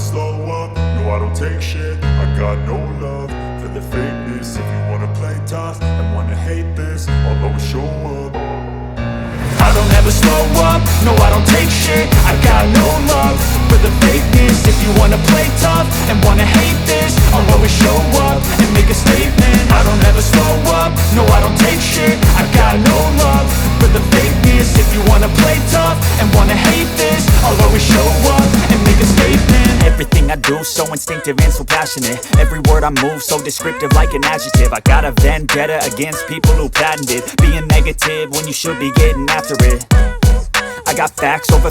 slow up, no I don't take shit. I got no love for the fakeness. If you wanna play tough and wanna hate this, I'll always show up. I don't ever slow up, no I don't take shit. I got no love for the fakeness. If you wanna play tough and wanna hate this, I'll always show up and make a statement. I don't ever slow up, no I don't take shit. I got no love for the fakeness. If you wanna play tough and wanna hate this, I'll always show up and make a statement. Everything I do so instinctive and so passionate. Every word I move so descriptive like an adjective. I got a vendetta against people who patented being negative when you should be getting after it. I got facts over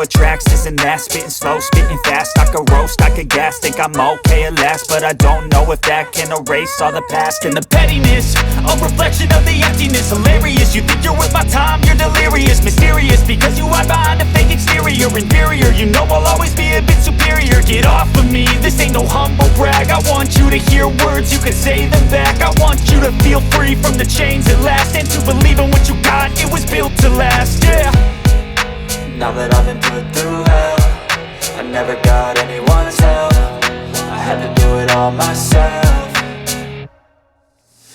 tracks, this and that. Spitting slow, spitting fast, I could roast, I could gas. Think I'm okay at last, but I don't know if that can erase all the past. And the pettiness, a reflection of the emptiness. Hilarious, you think you're worth my time, you're delirious. Mysterious, because you hide behind a fake exterior. Inferior, you know I'll always be a bit superior. Get off of me, this ain't no humble brag. I want you to hear words, you can say them back. I want you to feel free from the chains at last, and to believe in what you got, it was built to last, yeah. Now that I've been put through hell, I never got anyone's help. I had to do it all myself.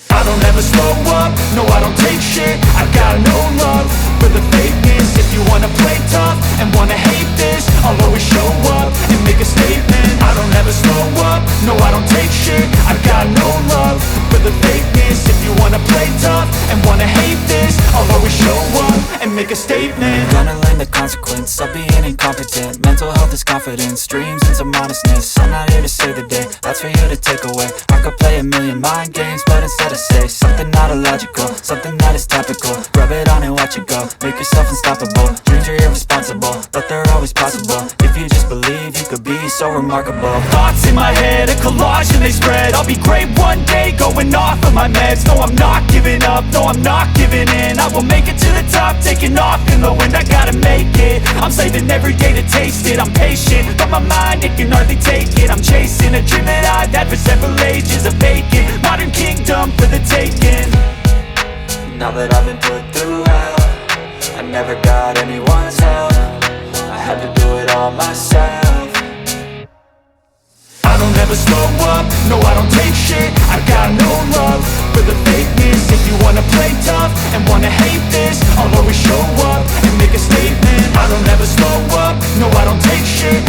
I don't ever slow up, no I don't take shit. I got no love for the fakeness. If you wanna play tough and wanna hate this, I'll always show up and make a statement. I don't ever slow up, no I don't take shit. I got no love for the fakeness. If you wanna play tough and wanna hate this, I'll always show up and make a statement. Gonna learn the consequence of being incompetent. Mental health is confidence, dreams and some honestness. I'm not here to save the day, that's for you to take away. I could play a million mind games, but instead I say something not illogical, something that is topical. Rub it on and watch it go, make yourself unstoppable. Dreams are irresponsible, but they're always possible. If you just believe, you could be so remarkable. Thoughts in my head, a collage and they spread. I'll be great one day, going off of my meds. No, I'm not giving up, no, I'm not giving in. I will make it to the top, taking off in the wind. I gotta make it, I'm saving every day to taste it. I'm patient, but my mind, it can hardly take it. I'm chasing a dream that I've had for several ages. A vacant, modern kingdom for the taking. Now that I've been put through hell, I never got anyone's help. I had to do it all myself. I don't ever slow up, no I don't take shit. I got no love for the fakeness. If you wanna play tough and wanna hate this, I'll always show up and make a statement. I don't ever slow up, no I don't take shit.